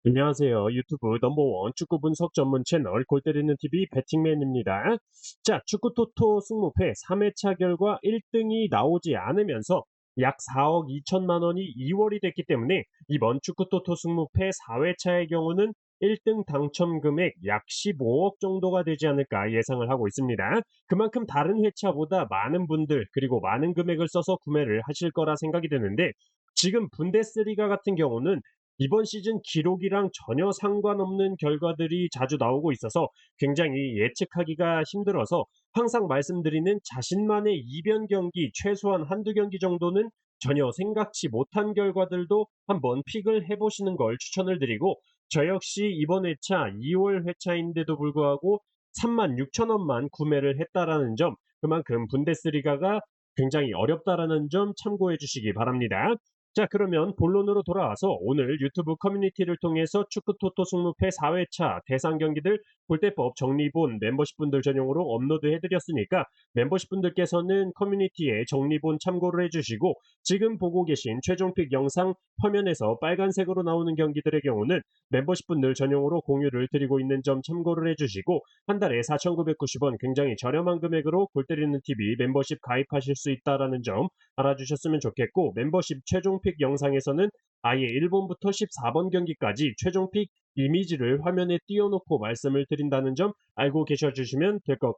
안녕하세요. 유튜브 넘버원 축구 분석 전문 채널 골 때리는 TV 배팅맨입니다. 자, 축구 토토 승무패 3회차 결과 1등이 나오지 않으면서 약 4억 2천만 원이 이월이 됐기 때문에 이번 축구 토토 승무패 4회차의 경우는 1등 당첨 금액 약 15억 정도가 되지 않을까 예상을 하고 있습니다. 그만큼 다른 회차보다 많은 분들 그리고 많은 금액을 써서 구매를 하실 거라 생각이 드는데, 지금 분데스리가 같은 경우는 이번 시즌 기록이랑 전혀 상관없는 결과들이 자주 나오고 있어서 굉장히 예측하기가 힘들어서, 항상 말씀드리는 자신만의 이변 경기 최소한 한두 경기 정도는 전혀 생각지 못한 결과들도 한번 픽을 해보시는 걸 추천을 드리고, 저 역시 이번 회차 2월 회차인데도 불구하고 36,000원만 구매를 했다라는 점, 그만큼 분데스리가가 굉장히 어렵다라는 점 참고해 주시기 바랍니다. 자, 그러면 본론으로 돌아와서 오늘 유튜브 커뮤니티를 통해서 축구 토토 승무패 4회차 대상 경기들 골대법 정리본 멤버십분들 전용으로 업로드해드렸으니까, 멤버십분들께서는 커뮤니티에 정리본 참고를 해주시고, 지금 보고 계신 최종픽 영상 화면에서 빨간색으로 나오는 경기들의 경우는 멤버십분들 전용으로 공유를 드리고 있는 점 참고를 해주시고, 한 달에 4,990원 굉장히 저렴한 금액으로 골 때리는 TV 멤버십 가입하실 수 있다는 점 알아주셨으면 좋겠고, 멤버십 최종픽 영상에서는 아예 1번부터 14번 경기까지 최종픽 이미지를 화면에 띄워놓고 말씀을 드린다는 점 알고 계셔주시면 될 것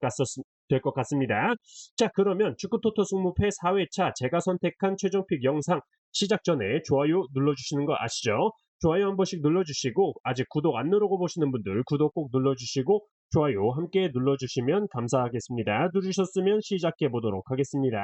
같습니다. 자, 그러면 축구토토 승무패 4회차 제가 선택한 최종픽 영상 시작 전에 좋아요 눌러주시는 거 아시죠? 좋아요 한 번씩 눌러주시고, 아직 구독 안 누르고 보시는 분들 구독 꼭 눌러주시고 좋아요 함께 눌러주시면 감사하겠습니다. 누르셨으면 시작해 보도록 하겠습니다.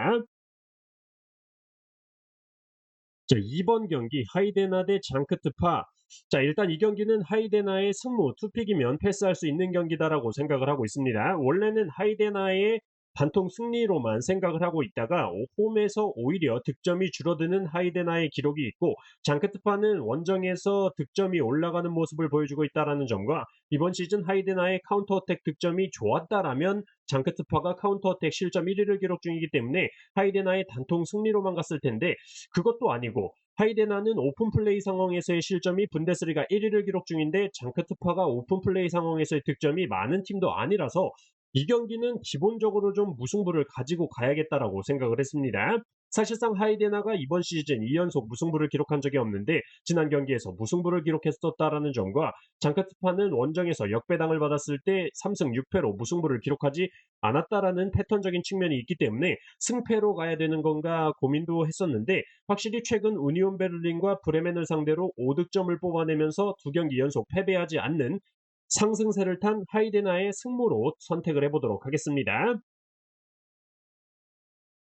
자, 2번 경기 하이데나 대 장크트파. 자, 일단 이 경기는 하이데나의 승무 투픽이면 패스할 수 있는 경기다라고 생각을 하고 있습니다. 원래는 하이데나의 반통 승리로만 생각을 하고 있다가 홈에서 오히려 득점이 줄어드는 하이데나의 기록이 있고, 장크트파는 원정에서 득점이 올라가는 모습을 보여주고 있다는 점과, 이번 시즌 하이데나의 카운터어택 득점이 좋았다라면 장크트파가 카운터어택 실점 1위를 기록 중이기 때문에 하이데나의 단통 승리로만 갔을 텐데, 그것도 아니고 하이데나는 오픈 플레이 상황에서의 실점이 분데스리가 1위를 기록 중인데, 장크트파가 오픈 플레이 상황에서의 득점이 많은 팀도 아니라서 이 경기는 기본적으로 좀 무승부를 가지고 가야겠다라고 생각을 했습니다. 사실상 하이데나가 이번 시즌 2연속 무승부를 기록한 적이 없는데, 지난 경기에서 무승부를 기록했었다라는 점과, 장크트파는 원정에서 역배당을 받았을 때 3승 6패로 무승부를 기록하지 않았다라는 패턴적인 측면이 있기 때문에 승패로 가야 되는 건가 고민도 했었는데, 확실히 최근 우니온 베를린과 브레멘을 상대로 5득점을 뽑아내면서 두 경기 연속 패배하지 않는 상승세를 탄 하이데나의 승무로 선택을 해보도록 하겠습니다.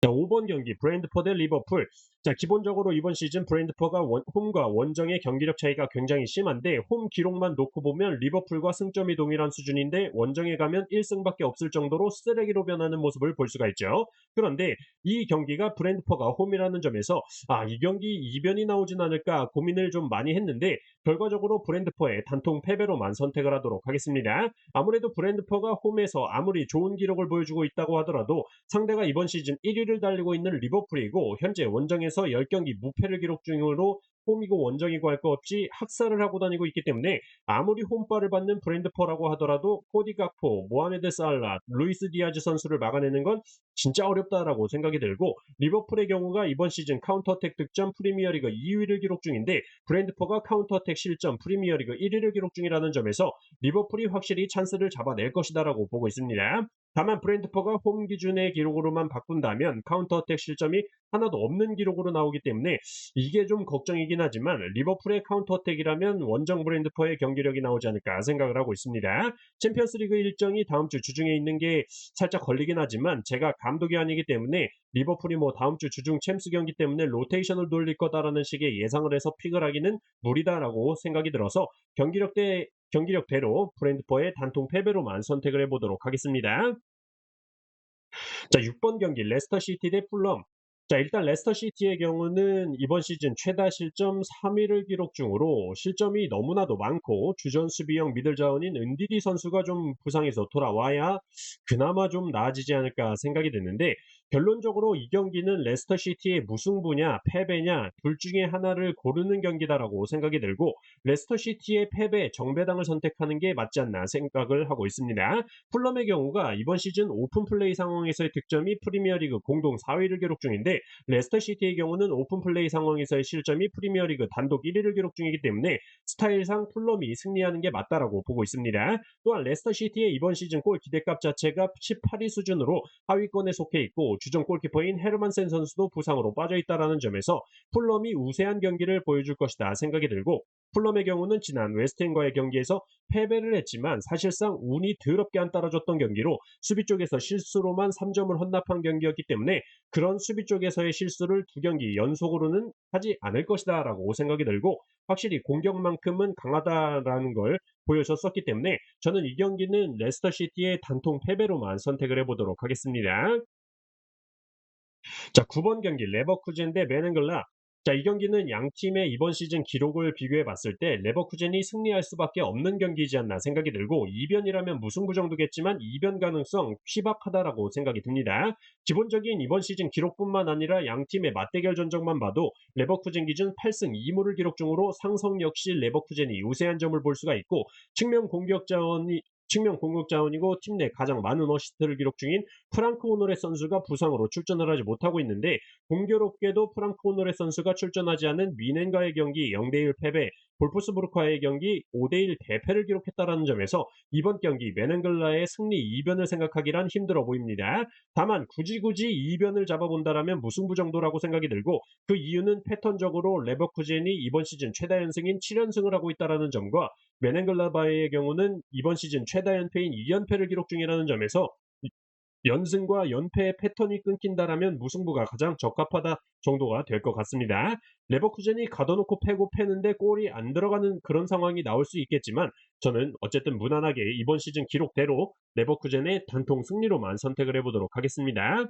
자, 5번 경기 브랜드포드 대 리버풀. 자, 기본적으로 이번 시즌 브랜드포드가 홈과 원정의 경기력 차이가 굉장히 심한데, 홈 기록만 놓고 보면 리버풀과 승점이 동일한 수준인데, 원정에 가면 1승밖에 없을 정도로 쓰레기로 변하는 모습을 볼 수가 있죠. 그런데 이 경기가 브랜드포드가 홈이라는 점에서 이 경기 이변이 나오진 않을까 고민을 좀 많이 했는데, 결과적으로 브랜드포드의 단통 패배로만 선택을 하도록 하겠습니다. 아무래도 브랜드포드가 홈에서 아무리 좋은 기록을 보여주고 있다고 하더라도 상대가 이번 시즌 1위를 달리고 있는 리버풀이고, 현재 원정에서 10경기 무패를 기록 중으로 홈이고 원정이고 할 것 없이 학살을 하고 다니고 있기 때문에, 아무리 홈발을 받는 브랜드퍼라고 하더라도 코디 가포, 모하메드 살라, 루이스 디아즈 선수를 막아내는 건 진짜 어렵다라고 생각이 들고, 리버풀의 경우가 이번 시즌 카운터어택 득점 프리미어리그 2위를 기록 중인데, 브랜드퍼가 카운터어택 실점 프리미어리그 1위를 기록 중이라는 점에서 리버풀이 확실히 찬스를 잡아낼 것이다라고 보고 있습니다. 다만 브랜드퍼가 홈 기준의 기록으로만 바꾼다면 카운터어택 실점이 하나도 없는 기록으로 나오기 때문에 이게 좀 걱정이긴 하지만, 리버풀의 카운터어택이라면 원정 브랜드퍼의 경기력이 나오지 않을까 생각을 하고 있습니다. 챔피언스리그 일정이 다음 주 주중에 있는 게 살짝 걸리긴 하지만, 제가 감독이 아니기 때문에 리버풀이 다음 주 주중 챔스 경기 때문에 로테이션을 돌릴 거다라는 식의 예상을 해서 픽을 하기는 무리다라고 생각이 들어서 경기력대로 브랜드퍼의 단통 패배로만 선택을 해보도록 하겠습니다. 자, 6번 경기 레스터 시티 대 풀럼. 자, 일단 레스터 시티의 경우는 이번 시즌 최다 실점 3위를 기록 중으로 실점이 너무나도 많고, 주전 수비형 미들 자원인 은디디 선수가 좀 부상해서 돌아와야 그나마 좀 나아지지 않을까 생각이 드는데, 결론적으로 이 경기는 레스터 시티의 무승부냐 패배냐 둘 중에 하나를 고르는 경기다라고 생각이 들고 레스터 시티의 패배 정배당을 선택하는 게 맞지 않나 생각을 하고 있습니다. 풀럼의 경우가 이번 시즌 오픈 플레이 상황에서의 득점이 프리미어리그 공동 4위를 기록 중인데 레스터 시티의 경우는 오픈 플레이 상황에서의 실점이 프리미어리그 단독 1위를 기록 중이기 때문에 스타일상 풀럼이 승리하는 게 맞다라고 보고 있습니다. 또한 레스터 시티의 이번 시즌 골 기대값 자체가 18위 수준으로 하위권에 속해 있고 주전 골키퍼인 헤르만센 선수도 부상으로 빠져있다는 점에서 풀럼이 우세한 경기를 보여줄 것이다 생각이 들고 풀럼의 경우는 지난 웨스트햄과의 경기에서 패배를 했지만 사실상 운이 더럽게 안 따라줬던 경기로 수비 쪽에서 실수로만 3점을 헌납한 경기였기 때문에 그런 수비 쪽에서의 실수를 두 경기 연속으로는 하지 않을 것이다 라고 생각이 들고 확실히 공격만큼은 강하다라는 걸 보여줬었기 때문에 저는 이 경기는 레스터 시티의 단통 패배로만 선택을 해보도록 하겠습니다. 자, 9번 경기 레버쿠젠 대 메넨글라. 자, 이 경기는 양 팀의 이번 시즌 기록을 비교해 봤을 때 레버쿠젠이 승리할 수밖에 없는 경기이지 않나 생각이 들고 이변이라면 무승부 정도겠지만 이변 가능성 희박하다라고 생각이 듭니다. 기본적인 이번 시즌 기록뿐만 아니라 양 팀의 맞대결 전적만 봐도 레버쿠젠 기준 8승 2무를 기록 중으로 상성 역시 레버쿠젠이 우세한 점을 볼 수가 있고 측면 공격 자원이고 팀 내 가장 많은 어시스트를 기록 중인 프랑크 오노레 선수가 부상으로 출전을 하지 못하고 있는데 공교롭게도 프랑크 오노레 선수가 출전하지 않은 미넨과의 경기 0대1 패배, 볼프스부르크와의 경기 5대1 대패를 기록했다는 점에서 이번 경기 메넨글라의 승리 이변을 생각하기란 힘들어 보입니다. 다만 굳이 이변을 잡아본다라면 무승부 정도라고 생각이 들고 그 이유는 패턴적으로 레버쿠젠이 이번 시즌 최다 연승인 7연승을 하고 있다는 점과 메넨글라바의 경우는 이번 시즌 최다 연패인 2연패를 기록 중이라는 점에서 연승과 연패의 패턴이 끊긴다라면 무승부가 가장 적합하다 정도가 될 것 같습니다. 레버쿠젠이 가둬놓고 패는데 골이 안 들어가는 그런 상황이 나올 수 있겠지만 저는 어쨌든 무난하게 이번 시즌 기록대로 레버쿠젠의 단통 승리로만 선택을 해보도록 하겠습니다.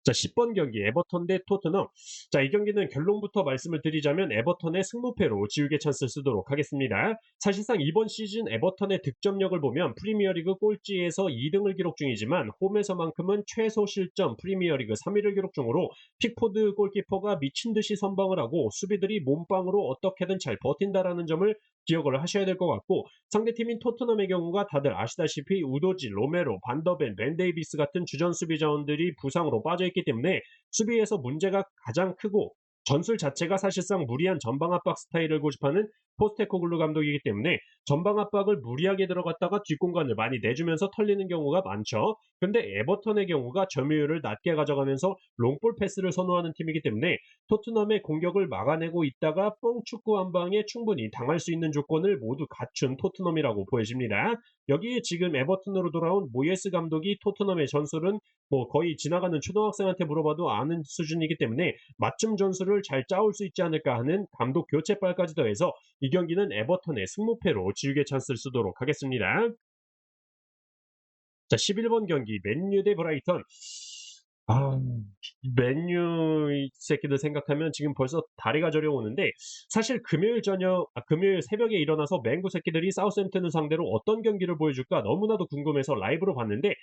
자, 10번 경기 에버턴 대 토트넘. 자, 이 경기는 결론부터 말씀을 드리자면 에버턴의 승무패로 지우개 찬스를 쓰도록 하겠습니다. 사실상 이번 시즌 에버턴의 득점력을 보면 프리미어리그 꼴찌에서 2등을 기록 중이지만 홈에서만큼은 최소 실점 프리미어리그 3위를 기록 중으로 픽포드 골키퍼가 미친 듯이 선방을 하고 수비들이 몸빵으로 어떻게든 잘 버틴다라는 점을 기억을 하셔야 될 것 같고 상대팀인 토트넘의 경우가 다들 아시다시피 우도지, 로메로, 반더벤, 벤 데이비스 같은 주전 수비 자원들이 부상으로 빠져있기 때문에 수비에서 문제가 가장 크고 전술 자체가 사실상 무리한 전방 압박 스타일을 고집하는 포스테코글루 감독이기 때문에 전방 압박을 무리하게 들어갔다가 뒷공간을 많이 내주면서 털리는 경우가 많죠. 근데 에버턴의 경우가 점유율을 낮게 가져가면서 롱볼 패스를 선호하는 팀이기 때문에 토트넘의 공격을 막아내고 있다가 뻥축구 한 방에 충분히 당할 수 있는 조건을 모두 갖춘 토트넘이라고 보여집니다. 여기에 지금 에버턴으로 돌아온 모예스 감독이 토트넘의 전술은 뭐 거의 지나가는 초등학생한테 물어봐도 아는 수준이기 때문에 맞춤 전술을 잘 짜올 수 있지 않을까 하는 감독 교체빨까지 더해서 이 경기는 에버턴의 승무패로 지우개 찬스를 쓰도록 하겠습니다. 자, 11번 경기 맨유 대 브라이턴. 아, 맨유 이 새끼들 생각하면 지금 벌써 다리가 저려오는데 사실 금요일 새벽에 일어나서 맹구 새끼들이 사우스햄튼을 상대로 어떤 경기를 보여줄까 너무나도 궁금해서 라이브로 봤는데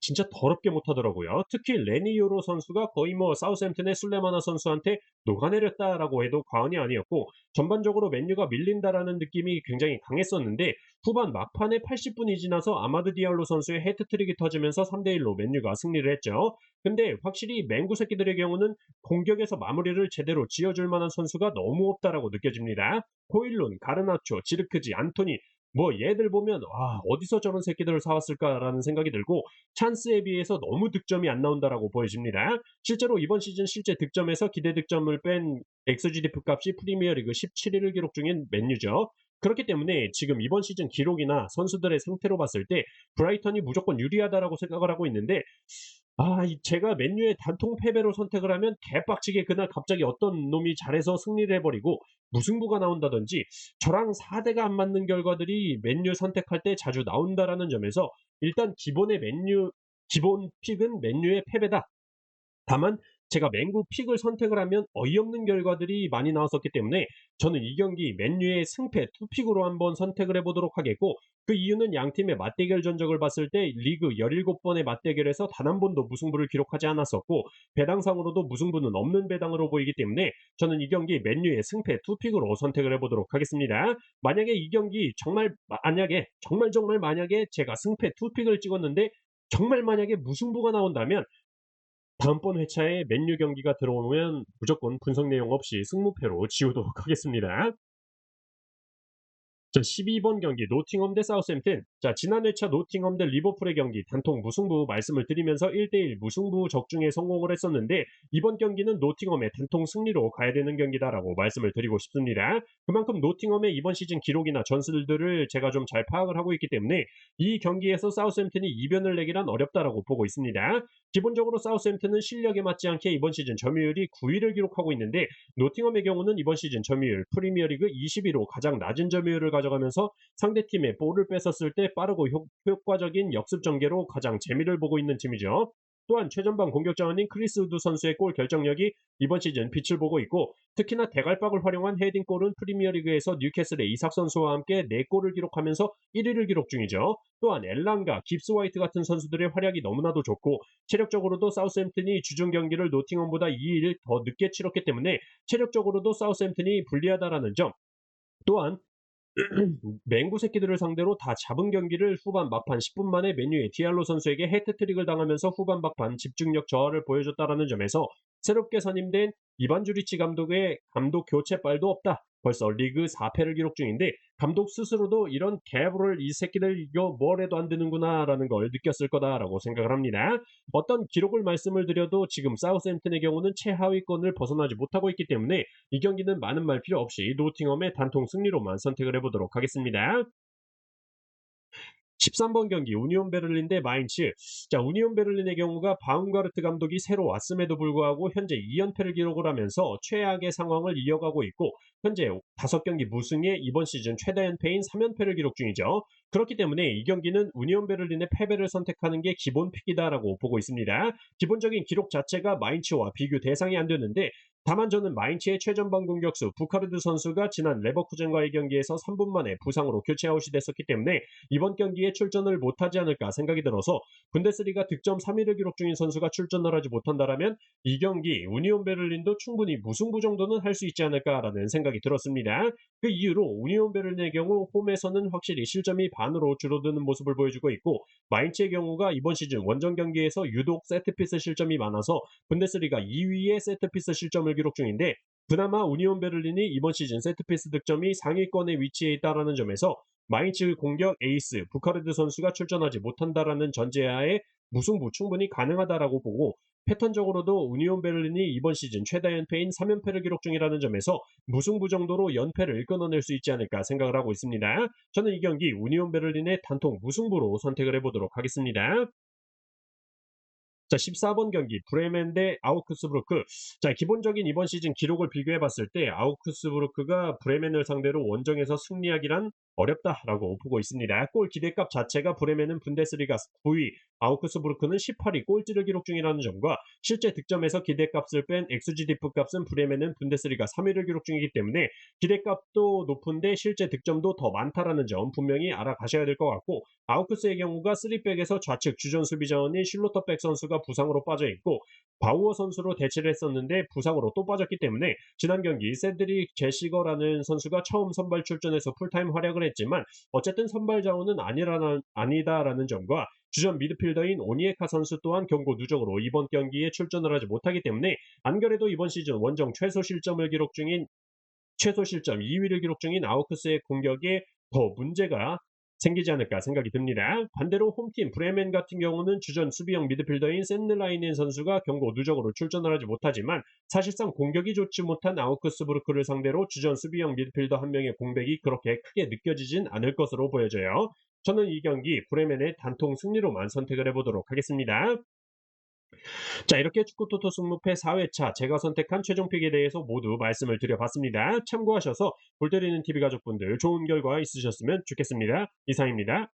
진짜 더럽게 못하더라고요. 특히 레니요로 선수가 거의 뭐 사우스햄튼의 술레마나 선수한테 녹아내렸다라고 해도 과언이 아니었고 전반적으로 맨유가 밀린다라는 느낌이 굉장히 강했었는데 후반 막판에 80분이 지나서 아마드 디알로 선수의 헤트트릭이 터지면서 3대1로 맨유가 승리를 했죠. 근데 확실히 맹구 새끼들의 경우는 공격에서 마무리를 제대로 지어줄 만한 선수가 너무 없다라고 느껴집니다. 코일룬, 가르나초, 지르크지, 안토니 뭐 얘들 보면 어디서 저런 새끼들을 사왔을까라는 생각이 들고 찬스에 비해서 너무 득점이 안 나온다라고 보여집니다. 실제로 이번 시즌 실제 득점에서 기대 득점을 뺀 XGDF 값이 프리미어리그 17위를 기록 중인 맨유죠. 그렇기 때문에 지금 이번 시즌 기록이나 선수들의 상태로 봤을 때 브라이턴이 무조건 유리하다라고 생각을 하고 있는데 제가 맨유의 단통 패배로 선택을 하면 개빡치게 그날 갑자기 어떤 놈이 잘해서 승리를 해버리고 무승부가 나온다든지 저랑 4대가 안 맞는 결과들이 맨유 선택할 때 자주 나온다라는 점에서 일단 기본 픽은 맨유의 패배다. 다만 제가 맨구 픽을 선택을 하면 어이없는 결과들이 많이 나왔었기 때문에 저는 이 경기 맨유의 승패 투픽으로 한번 선택을 해보도록 하겠고, 그 이유는 양 팀의 맞대결 전적을 봤을 때 리그 17번의 맞대결에서 단 한 번도 무승부를 기록하지 않았었고, 배당상으로도 무승부는 없는 배당으로 보이기 때문에 저는 이 경기 맨유의 승패 투픽으로 선택을 해보도록 하겠습니다. 만약에 이 경기 정말 만약에 제가 승패 투픽을 찍었는데 정말 만약에 무승부가 나온다면 다음번 회차에 맨유 경기가 들어오면 무조건 분석 내용 없이 승무패로 지우도록 하겠습니다. 자, 12번 경기 노팅엄 대 사우스햄튼. 자, 지난 회차 노팅엄 대 리버풀의 경기 단통 무승부 말씀을 드리면서 1대1 무승부 적중에 성공을 했었는데, 이번 경기는 노팅엄의 단통 승리로 가야 되는 경기다라고 말씀을 드리고 싶습니다. 그만큼 노팅엄의 이번 시즌 기록이나 전술들을 제가 좀 잘 파악을 하고 있기 때문에 이 경기에서 사우스햄튼이 이변을 내기란 어렵다라고 보고 있습니다. 기본적으로 사우스햄튼은 실력에 맞지 않게 이번 시즌 점유율이 9위를 기록하고 있는데, 노팅엄의 경우는 이번 시즌 점유율 프리미어리그 20위로 가장 낮은 점유율을 가져가면서 상대팀의 볼을 뺏었을 때 빠르고 효과적인 역습 전개로 가장 재미를 보고 있는 팀이죠. 또한 최전방 공격 자원인 크리스 우드 선수의 골 결정력이 이번 시즌 빛을 보고 있고, 특히나 대갈박을 활용한 헤딩골은 프리미어리그에서 뉴캐슬의 이삭 선수와 함께 4골을 기록하면서 1위를 기록 중이죠. 또한 엘랑과 깁스 화이트 같은 선수들의 활약이 너무나도 좋고, 체력적으로도 사우스햄튼이 주중 경기를 노팅엄보다 2일 더 늦게 치렀기 때문에 체력적으로도 사우스햄튼이 불리하다라는 점, 또한 맹구 새끼들을 상대로 다 잡은 경기를 후반 막판 10분 만에 맨유의 디알로 선수에게 해트트릭을 당하면서 후반 막판 집중력 저하를 보여줬다라는 점에서 새롭게 선임된 이반 주리치 감독의 감독 교체빨도 없다. 벌써 리그 4패를 기록 중인데 감독 스스로도 이런 개불을 이 새끼들 이거 뭘 해도 안 되는구나 라는 걸 느꼈을 거다라고 생각을 합니다. 어떤 기록을 말씀을 드려도 지금 사우스햄튼의 경우는 최하위권을 벗어나지 못하고 있기 때문에 이 경기는 많은 말 필요 없이 노팅엄의 단통 승리로만 선택을 해보도록 하겠습니다. 13번 경기 우니온 베를린 대 마인츠. 자, 우니온 베를린의 경우가 바움가르트 감독이 새로 왔음에도 불구하고 현재 2연패를 기록을 하면서 최악의 상황을 이어가고 있고, 현재 5경기 무승에 이번 시즌 최다 연패인 3연패를 기록 중이죠. 그렇기 때문에 이 경기는 우니온 베를린의 패배를 선택하는 게 기본 픽이다라고 보고 있습니다. 기본적인 기록 자체가 마인츠와 비교 대상이 안 되는데, 다만 저는 마인츠의 최전방 공격수 부카르드 선수가 지난 레버쿠젠과의 경기에서 3분 만에 부상으로 교체 아웃이 됐었기 때문에 이번 경기에 출전을 못하지 않을까 생각이 들어서, 분데스리가 득점 3위를 기록 중인 선수가 출전을 하지 못한다라면 이 경기 우니온 베를린도 충분히 무승부 정도는 할 수 있지 않을까라는 생각이 들었습니다. 그 이유로 우니온 베를린의 경우 홈에서는 확실히 실점이 반으로 줄어드는 모습을 보여주고 있고, 마인츠의 경우가 이번 시즌 원정 경기에서 유독 세트피스 실점이 많아서 분데스리가 2위의 세트피스 실점을 기록 중인데, 그나마 우니온 베를린이 이번 시즌 세트피스 득점이 상위권에 위치해 있다는 점에서 마인츠 공격 에이스 부카르드 선수가 출전하지 못한다라는 전제하에 무승부 충분히 가능하다라고 보고, 패턴적으로도 우니온 베를린이 이번 시즌 최다 연패인 3연패를 기록 중이라는 점에서 무승부 정도로 연패를 끊어낼 수 있지 않을까 생각을 하고 있습니다. 저는 이 경기 우니온 베를린의 단통 무승부로 선택을 해보도록 하겠습니다. 자, 14번 경기 브레멘 대 아우크스부르크. 자, 기본적인 이번 시즌 기록을 비교해 봤을 때 아우크스부르크가 브레멘을 상대로 원정에서 승리하기란 어렵다라고 보고 있습니다. 골 기대값 자체가 브레멘은 분데스리가 9위, 아우크스부르크는 18위 꼴찌를 기록 중이라는 점과, 실제 득점에서 기대값을 뺀 XGDF 값은 브레멘은 분데스리가 3위를 기록 중이기 때문에 기대값도 높은데 실제 득점도 더 많다라는 점 분명히 알아가셔야 될 것 같고, 아우크스의 경우가 3백에서 좌측 주전 수비 자원인 실로터백 선수가 부상으로 빠져 있고, 바우어 선수로 대체를 했었는데 부상으로 또 빠졌기 때문에 지난 경기 세드릭 제시거라는 선수가 처음 선발 출전해서 풀타임 활약을 했지만 어쨌든 선발 자원은 아니다라는 점과, 주전 미드필더인 오니에카 선수 또한 경고 누적으로 이번 경기에 출전을 하지 못하기 때문에 안 그래도 이번 시즌 원정 최소 실점 2위를 기록 중인 아우크스의 공격에 더 문제가 생기지 않을까 생각이 듭니다. 반대로 홈팀 브레멘 같은 경우는 주전 수비형 미드필더인 샌드라이넨 선수가 경고 누적으로 출전을 하지 못하지만 사실상 공격이 좋지 못한 아우크스부르크를 상대로 주전 수비형 미드필더 한 명의 공백이 그렇게 크게 느껴지진 않을 것으로 보여져요. 저는 이 경기 브레멘의 단통 승리로만 선택을 해보도록 하겠습니다. 자, 이렇게 축구토토 승무패 4회차 제가 선택한 최종픽에 대해서 모두 말씀을 드려봤습니다. 참고하셔서 골 때리는 TV 가족분들 좋은 결과 있으셨으면 좋겠습니다. 이상입니다.